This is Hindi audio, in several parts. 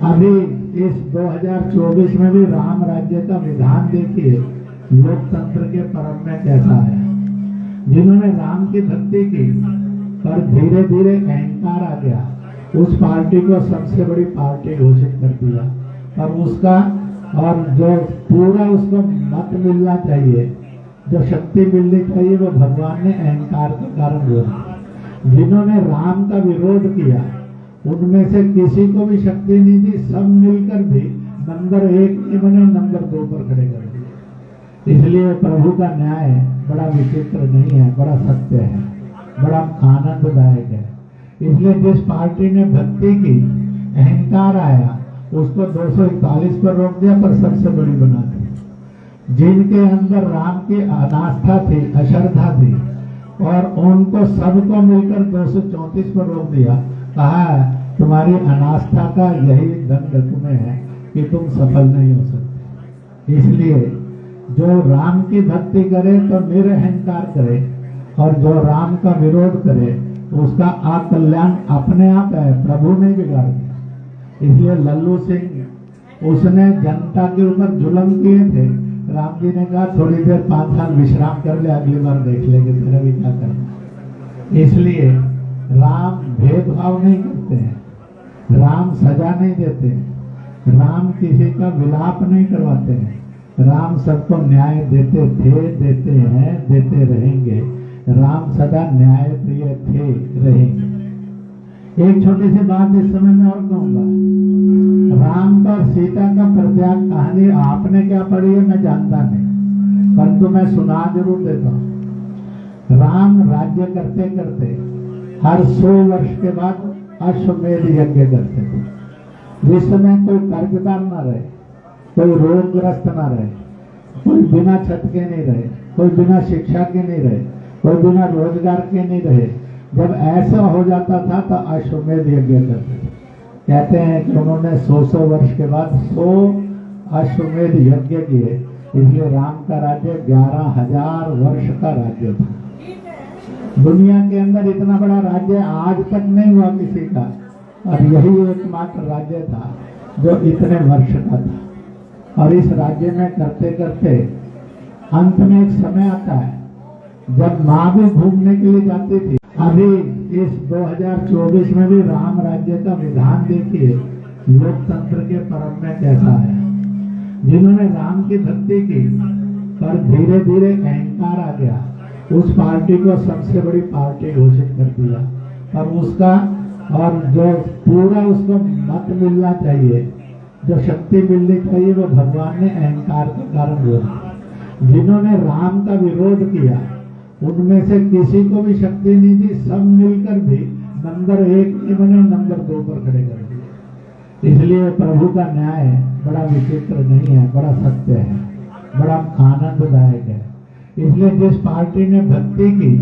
अभी इस 2024 में भी राम राज्य का विधान देखिए लोकतंत्र के पर्व में कैसा है। जिन्होंने राम की भक्ति की पर धीरे धीरे अहंकार आ गया, उस पार्टी को सबसे बड़ी पार्टी घोषित कर दिया। पर उसका और जो पूरा उसको मत मिलना चाहिए, जो शक्ति मिलनी चाहिए, वो भगवान ने अहंकार के कारण दिया। जिन्होंने राम का विरोध किया उनमें से किसी को भी शक्ति नहीं दी, सब मिलकर भी नंबर 1 नहीं बने, नंबर 2 पर खड़े कर दिए। इसलिए प्रभु का न्याय बड़ा विचित्र नहीं है, बड़ा सत्य है, बड़ा आनंददायक है। इसलिए जिस पार्टी ने भक्ति की, अहंकार आया, उसको 241 पर रोक दिया, पर सबसे बड़ी बना दी। जिनके अंदर राम की अनास्था थी, अश्रद्धा थी, और उनको सबको मिलकर 234 पर रोक दिया। कहा तुम्हारी अनास्था का यही दंड तुम्हें है कि तुम सफल नहीं हो सकते। इसलिए जो राम की भक्ति करे तो निरअहकार करे, और जो राम का विरोध करे उसका अकल्याण अपने आप है, प्रभु ने बिगाड़ दिया। इसलिए लल्लू सिंह उसने जनता के ऊपर जुल्म किए थे। राम जी ने कहा थोड़ी देर 5 साल विश्राम कर ले, अगली बार देख लेंगे तेरा भी क्या करना। इसलिए राम भेदभाव नहीं करते हैं, राम सजा नहीं देते हैं, राम किसी का विलाप नहीं करवाते हैं, राम सबको न्याय देते थे, देते हैं, देते रहेंगे। राम सदा न्याय प्रिय थे, रहेंगे। एक छोटी सी बात इस समय में और कहूंगा, राम का और सीता का परित्याग कहानी आपने क्या पढ़ी है मैं जानता नहीं, परंतु मैं सुना जरूर देता हूँ। राम राज्य करते करते हर 100 वर्ष के बाद अश्वमेध यज्ञ करते थे। जिस समय कोई कर्जदार न रहे, कोई रोगग्रस्त न रहे, कोई बिना छत के नहीं रहे, कोई बिना शिक्षा के नहीं रहे, कोई बिना रोजगार के नहीं रहे, जब ऐसा हो जाता था तो अश्वमेध यज्ञ करते थे। कहते हैं कि उन्होंने 100 वर्ष के बाद 100 अश्वमेध यज्ञ किए। इसलिए राम का राज्य 11,000 वर्ष का राज्य था। दुनिया के अंदर इतना बड़ा राज्य आज तक नहीं हुआ किसी का, और यही एकमात्र राज्य था जो इतने वर्ष का था। और इस राज्य में करते करते अंत में एक समय आता है जब माँ भी घूमने के लिए जाती थी। अभी इस 2024 में भी राम राज्य का विधान देखिए लोकतंत्र के पर्व में कैसा है। जिन्होंने राम की भक्ति की पर धीरे धीरे अहंकार आ गया, उस पार्टी को सबसे बड़ी पार्टी घोषित कर दिया। और उसका और जो पूरा उसको मत मिलना चाहिए, जो शक्ति मिलनी चाहिए, वो भगवान ने अहंकार के कारण दिया। जिन्होंने राम का विरोध किया उनमें से किसी को भी शक्ति नहीं दी, सब मिलकर भी नंबर 1 नहीं बने, नंबर 2 पर खड़े कर दिए। इसलिए प्रभु का न्याय बड़ा विचित्र नहीं है, बड़ा सत्य है, बड़ा आनंददायक है। इसलिए जिस पार्टी ने भक्ति की,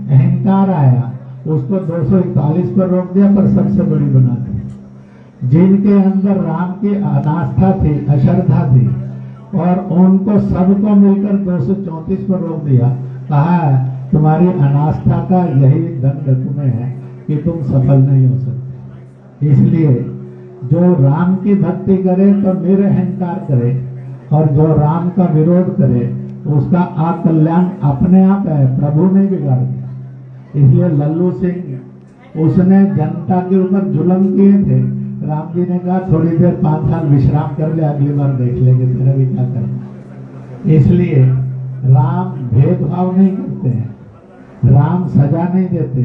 अहंकार आया, उसको 241 पर रोक दिया, पर सबसे बड़ी बना दी। जिनके अंदर राम की अनास्था थी, अश्रद्धा थी, और उनको सबको मिलकर 234 पर रोक दिया। कहा तुम्हारी अनास्था का यही दंड तुम्हें है कि तुम सफल नहीं हो सकते। इसलिए जो राम की भक्ति करे तो निरअहकार करे, और जो राम का विरोध करे उसका अकल्याण अपने आप है, प्रभु ने बिगाड़ दिया। इसलिए लल्लू सिंह उसने जनता के ऊपर जुल्म किए थे। राम जी ने कहा थोड़ी देर 5 साल विश्राम कर ले, अगली बार देख लेंगे तेरा भी क्या करना। इसलिए राम भेदभाव नहीं करते हैं, राम सजा नहीं देते,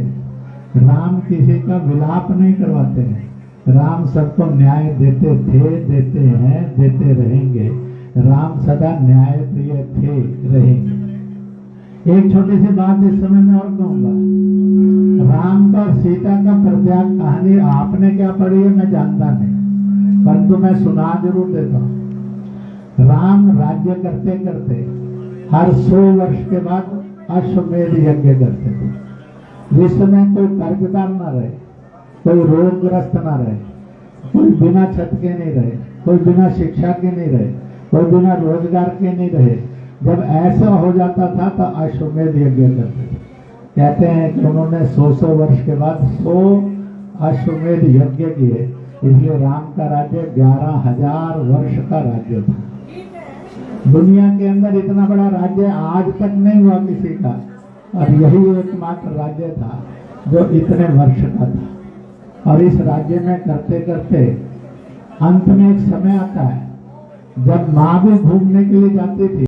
राम किसी का विलाप नहीं करवाते हैं, राम सबको न्याय देते थे, देते हैं, देते रहेंगे। राम सदा न्याय प्रिय थे, रहेंगे। एक छोटी सी बात इस समय में और कहूंगा, राम का और सीता का परित्याग कहानी आपने क्या पढ़ी है मैं जानता नहीं, परंतु मैं सुना जरूर देता हूँ। राम राज्य करते करते हर 100 वर्ष के बाद अश्वमेध यज्ञ करते थे। जिस समय कोई कर्जदार न रहे, कोई रोगग्रस्त न रहे, कोई बिना छत के नहीं रहे, कोई बिना शिक्षा के नहीं रहे, कोई बिना रोजगार के नहीं रहे, जब ऐसा हो जाता था तो अश्वमेध यज्ञ करते थे। कहते हैं कि उन्होंने 100 वर्ष के बाद 100 अश्वमेध यज्ञ किए। इसलिए राम का राज्य 11,000 वर्ष का राज्य था। दुनिया के अंदर इतना बड़ा राज्य आज तक नहीं हुआ किसी का, और यही एकमात्र राज्य था जो इतने वर्ष का था। और इस राज्य में करते करते अंत में एक समय आता है जब माँ भी घूमने के लिए जाती थी।